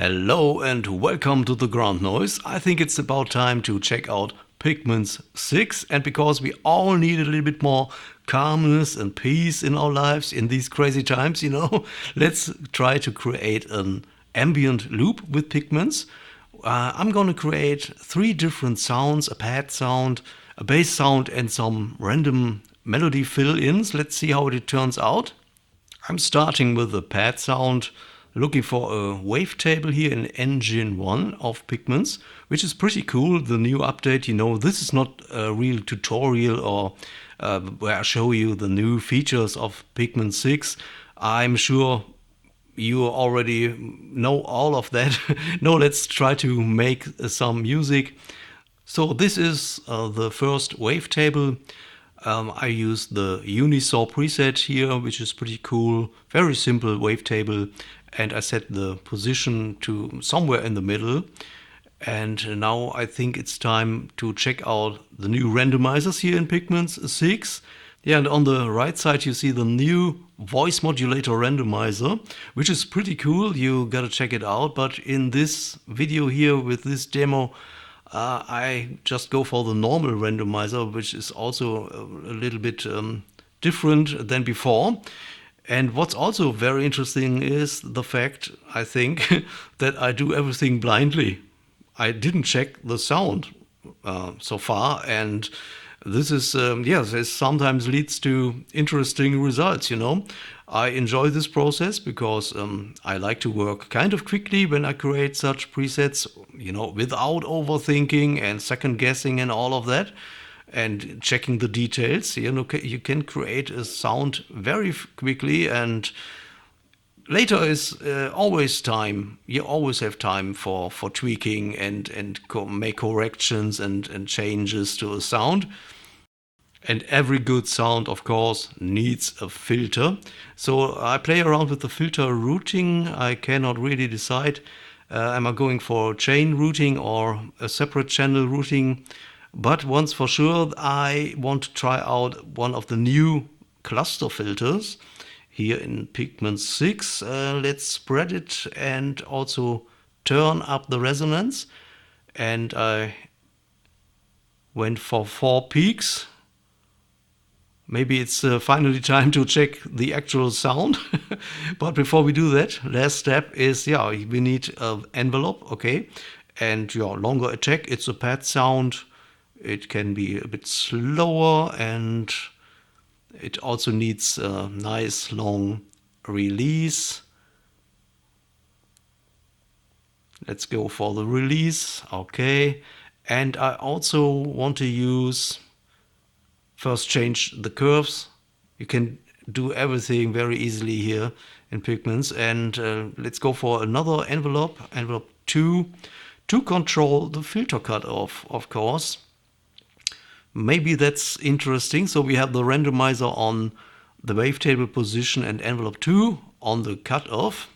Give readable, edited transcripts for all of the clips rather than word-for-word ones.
Hello and welcome to the ground noise. I think it's about time to check out Pigments 6, and because we all need a little bit more calmness and peace in our lives in these crazy times, let's try to create an ambient loop with Pigments. I'm gonna create 3 different sounds: a pad sound, a bass sound, and some random melody fill-ins. Let's see how it turns out. I'm starting with the pad sound, looking for a wavetable here in Engine 1 of Pigments, which is pretty cool, the new update. This is not a real tutorial or where I show you the new features of Pigment 6. I'm sure you already know all of that. No, let's try to make some music. So this is the first wavetable. I use the Unisaw preset here, which is pretty cool. Very simple wavetable. And I set the position to somewhere in the middle. And now I think it's time to check out the new randomizers here in Pigments 6. Yeah, and on the right side you see the new voice modulator randomizer, which is pretty cool. You gotta check it out. But in this video here with this demo, I just go for the normal randomizer, which is also a little bit different than before. And what's also very interesting is the fact, I think, that I do everything blindly. I didn't check the sound so far, and this is, this sometimes leads to interesting results, I enjoy this process because I like to work kind of quickly when I create such presets, without overthinking and second guessing and all of that. And checking the details, you can create a sound very quickly, and later is always time. You always have time for tweaking and make corrections and changes to a sound. And every good sound, of course, needs a filter. So I play around with the filter routing. I cannot really decide, am I going for chain routing or a separate channel routing? But once for sure, I want to try out one of the new cluster filters here in Pigment 6. Let's spread it and also turn up the resonance. And I went for 4 peaks. Maybe it's finally time to check the actual sound. But before we do that, last step is, we need an envelope, okay? And longer attack, it's a pad sound. It can be a bit slower, and it also needs a nice long release. Let's go for the release, okay. And I also want to first change the curves. You can do everything very easily here in Pigments. And let's go for another envelope 2, to control the filter cutoff, of course. Maybe that's interesting. So we have the randomizer on the wavetable position and envelope 2 on the cutoff.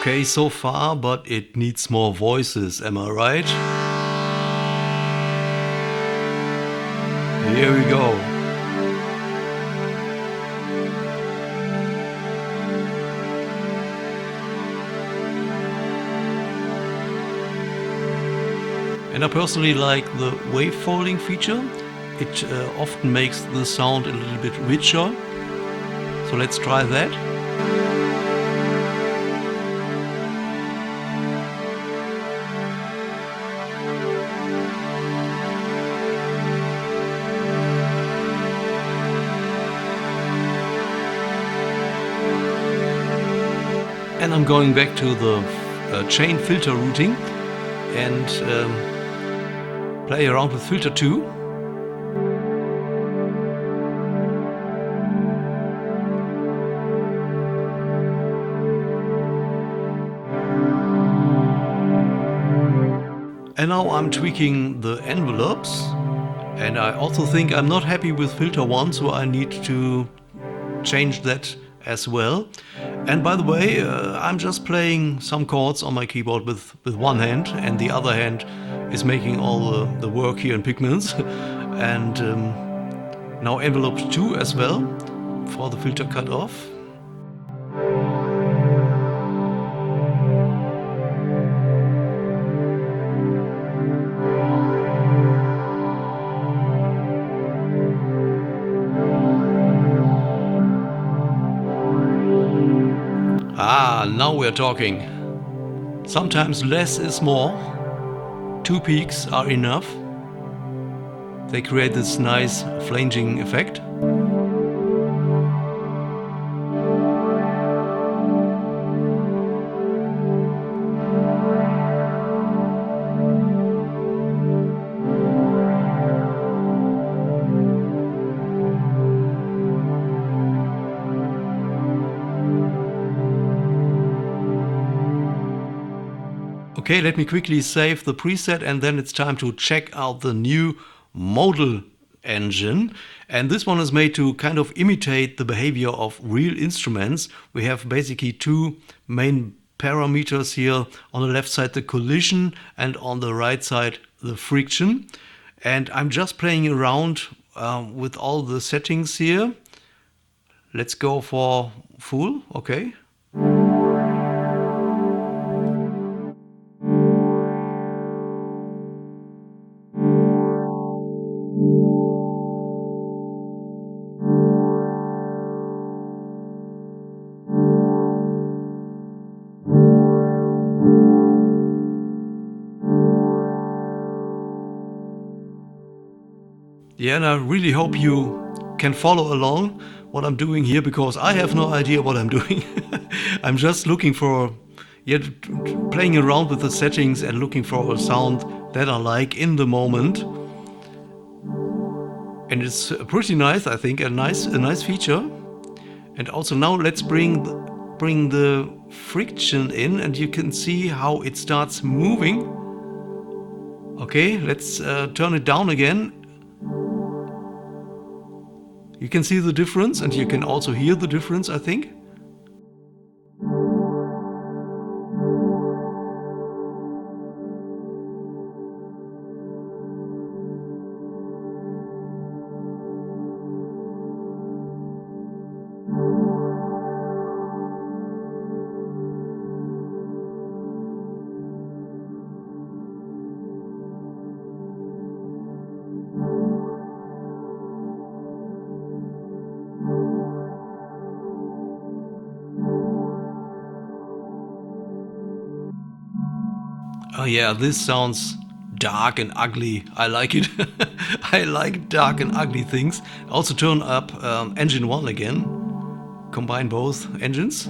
Okay, so far, but it needs more voices, am I right? Here we go. And I personally like the wave folding feature. It often makes the sound a little bit richer. So let's try that. And I'm going back to the chain filter routing and play around with filter 2. And now I'm tweaking the envelopes And I also think I'm not happy with filter 1, so I need to change that as well. And by the way, I'm just playing some chords on my keyboard with one hand, and the other hand is making all the work here in Pigments. And now envelope 2 as well for the filter cutoff. Ah, now we're talking. Sometimes less is more. 2 peaks are enough. They create this nice flanging effect. Okay, let me quickly save the preset, and then it's time to check out the new Modal Engine. And this one is made to kind of imitate the behavior of real instruments. We have basically 2 main parameters here. On the left side, the collision, and on the right side, the friction. And I'm just playing around with all the settings here. Let's go for full, okay. Yeah, and I really hope you can follow along what I'm doing here, because I have no idea what I'm doing. I'm just looking for, playing around with the settings and looking for a sound that I like in the moment. And it's pretty nice, I think, a nice feature. And also now let's bring the friction in, and you can see how it starts moving. Okay, let's turn it down again. You can see the difference, and you can also hear the difference, I think. Oh yeah, this sounds dark and ugly. I like it. I like dark and ugly things. Also turn up engine 1 again. Combine both engines.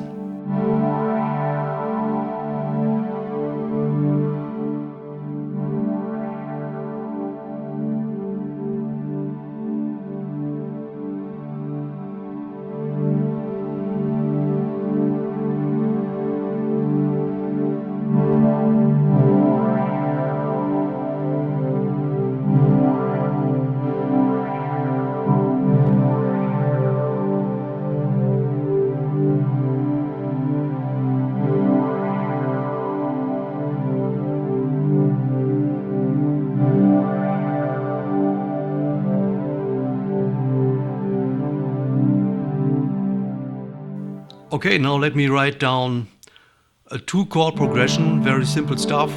Okay, now let me write down a 2-chord progression, very simple stuff.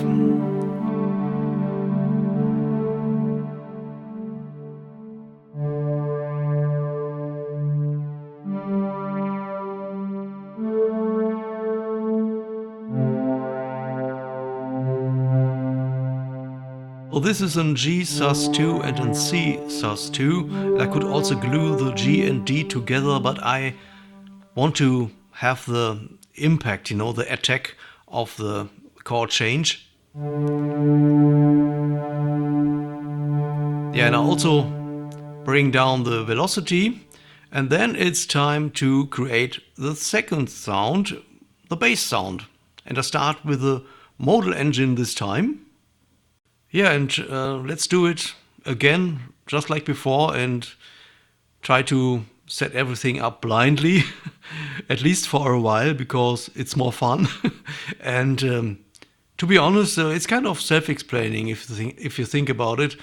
Well, this is an G sus2 and an C sus2. I could also glue the G and D together, but I want to have the impact, you know, the attack of the chord change. Yeah, and I also bring down the velocity, and then it's time to create the second sound, the bass sound. And I start with the Modal Engine this time. Yeah, and let's do it again just like before and try to set everything up blindly, at least for a while, because it's more fun. And to be honest, it's kind of self-explaining if you think about it.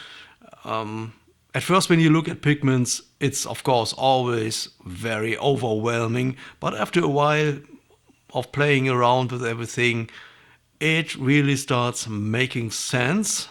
At first, when you look at Pigments, it's of course always very overwhelming, but after a while of playing around with everything, it really starts making sense.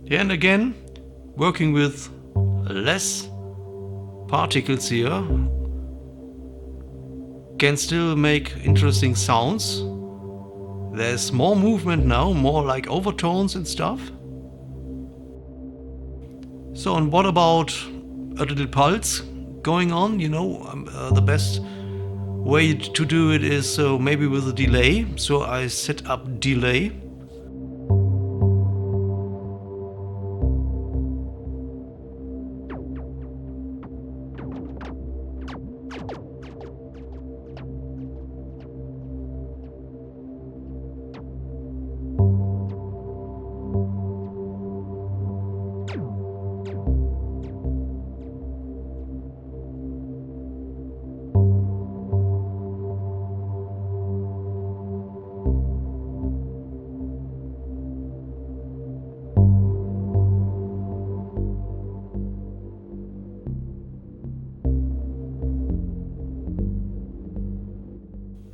Yeah, and again, working with less particles here can still make interesting sounds. There's more movement now, more like overtones and stuff. So, and what about a little pulse going on? You know, the best way to do it is maybe with a delay. So I set up delay.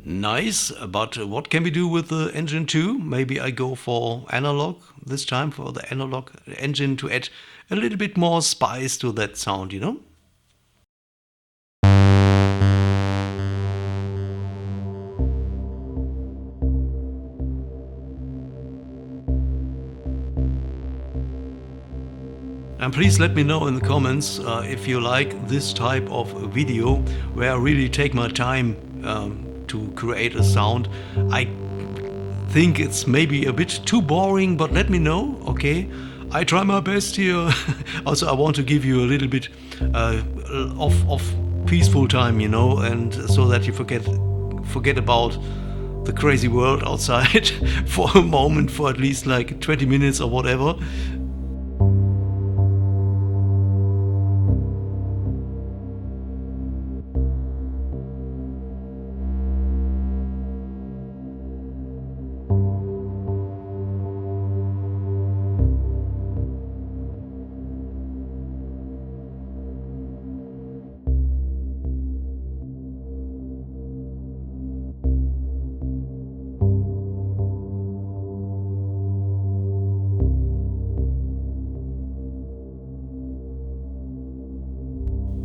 Nice, but what can we do with the engine 2? Maybe I go for analog this time, for the analog engine, to add a little bit more spice to that sound, you know? And please let me know in the comments if you like this type of video where I really take my time to create a sound. I think it's maybe a bit too boring, but let me know, okay? I try my best here. Also, I want to give you a little bit of peaceful time, you know, and so that you forget about the crazy world outside for a moment, for at least like 20 minutes or whatever.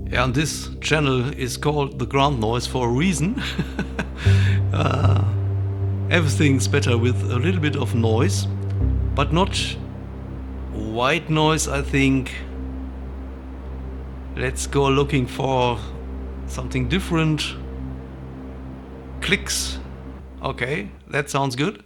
And this channel is called The Ground Noise for a reason. Everything's better with a little bit of noise, but not white noise, I think. Let's go looking for something different. Clicks. Okay, that sounds good.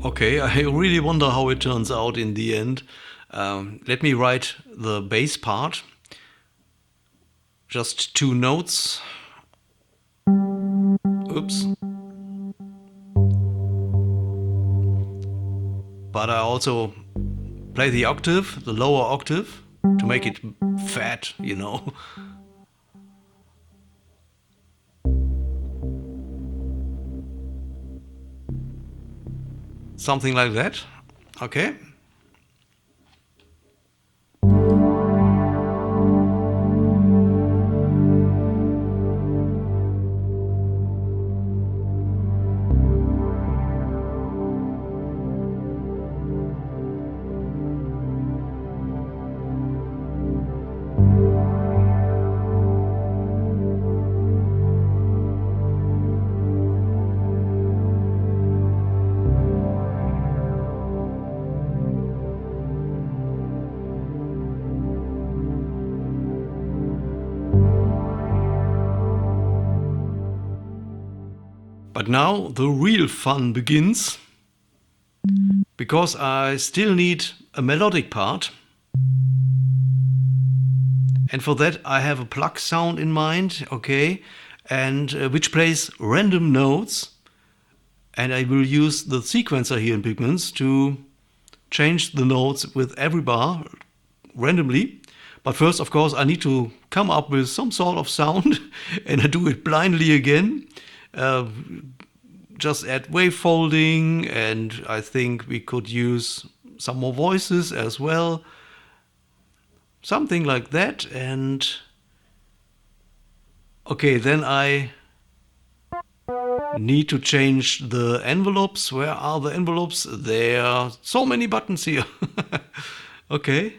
Okay, I really wonder how it turns out in the end. Let me write the bass part. Just 2 notes. Oops. But I also play the octave, the lower octave, to make it fat, you know. something like that. Okay. But now the real fun begins, because I still need a melodic part. And for that I have a plug sound in mind, okay, and which plays random notes. And I will use the sequencer here in Pigments to change the notes with every bar randomly. But first, of course, I need to come up with some sort of sound, and I do it blindly again. Just add wave folding, and I think we could use some more voices as well. Something like that. And okay, then I need to change the envelopes. Where are the envelopes? There are so many buttons here. Okay.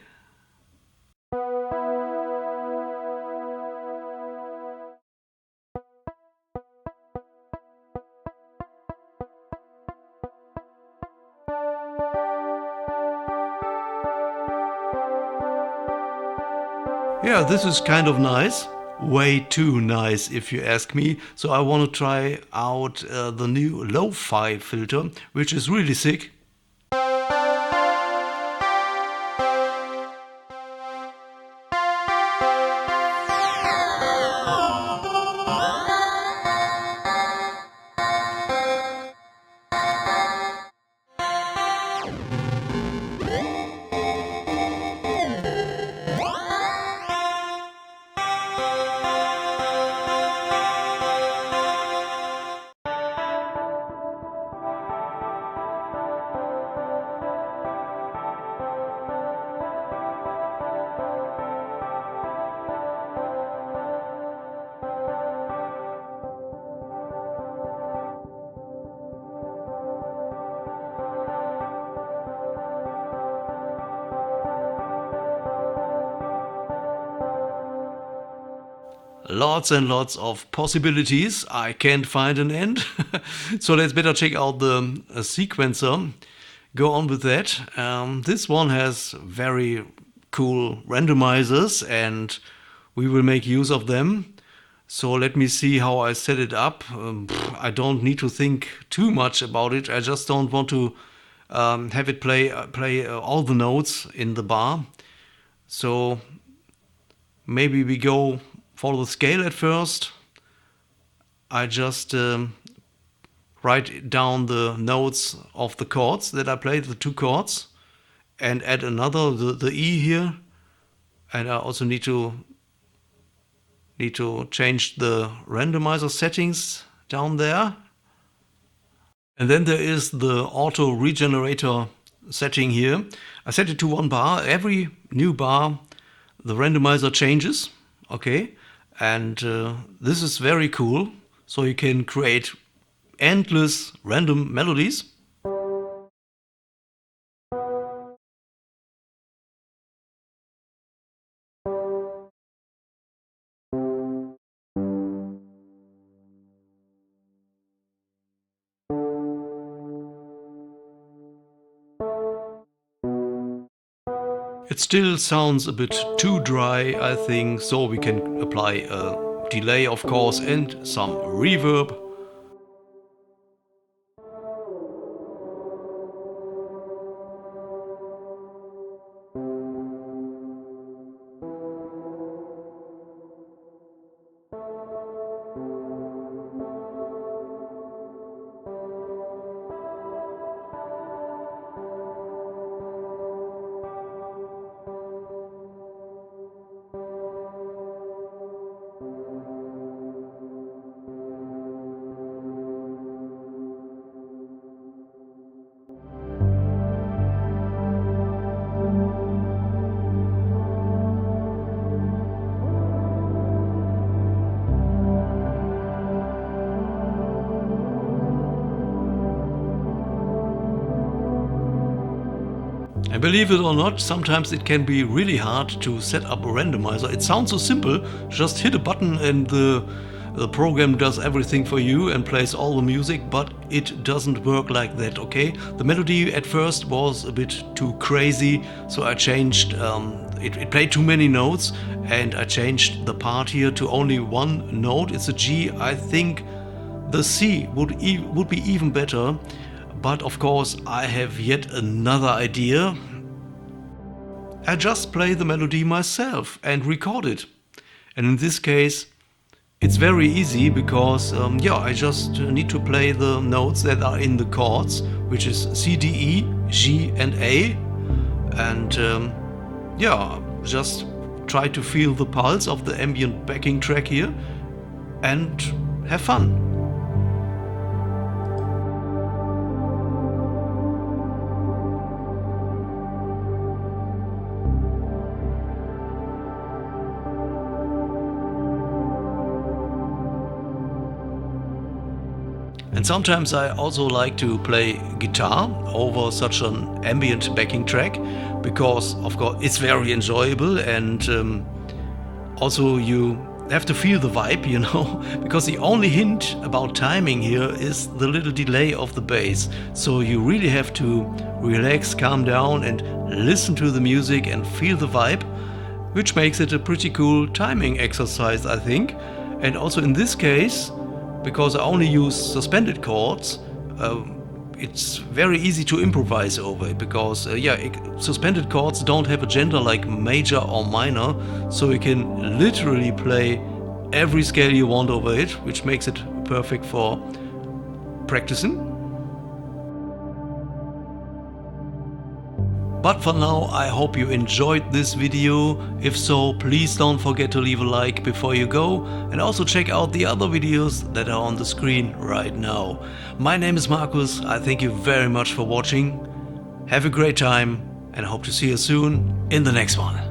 Yeah, this is kind of nice. Way too nice, if you ask me. So I want to try out the new lo-fi filter, which is really sick. Lots and lots of possibilities. I can't find an end. So let's better check out the sequencer. Go on with that. This one has very cool randomizers, and we will make use of them. So let me see how I set it up. I don't need to think too much about it. I just don't want to have it play all the notes in the bar. So maybe we go for the scale at first. I just write down the notes of the chords that I played, the two chords, and add another, the E here. And I also need to change the randomizer settings down there. And then there is the auto regenerator setting here. I set it to 1 bar. Every new bar the randomizer changes, okay? And this is very cool. So you can create endless random melodies. It still sounds a bit too dry, I think, so we can apply a delay, of course, and some reverb. And believe it or not, sometimes it can be really hard to set up a randomizer. It sounds so simple, just hit a button and the program does everything for you and plays all the music, but it doesn't work like that, okay? The melody at first was a bit too crazy, so I changed, it played too many notes, and I changed the part here to only one note. It's a G. I think the C would be even better, but of course I have yet another idea. I just play the melody myself and record it. And in this case, it's very easy because, I just need to play the notes that are in the chords, which is C, D, E, G and A. And just try to feel the pulse of the ambient backing track here and have fun. And sometimes I also like to play guitar over such an ambient backing track, because of course it's very enjoyable, and also you have to feel the vibe, you know, because the only hint about timing here is the little delay of the bass. So you really have to relax, calm down and listen to the music and feel the vibe, which makes it a pretty cool timing exercise, I think. And also in this case, because I only use suspended chords, it's very easy to improvise over it, because suspended chords don't have a gender like major or minor, so you can literally play every scale you want over it, which makes it perfect for practicing. But for now, I hope you enjoyed this video. If so, please don't forget to leave a like before you go, and also check out the other videos that are on the screen right now. My name is Markus. I thank you very much for watching. Have a great time and hope to see you soon in the next one.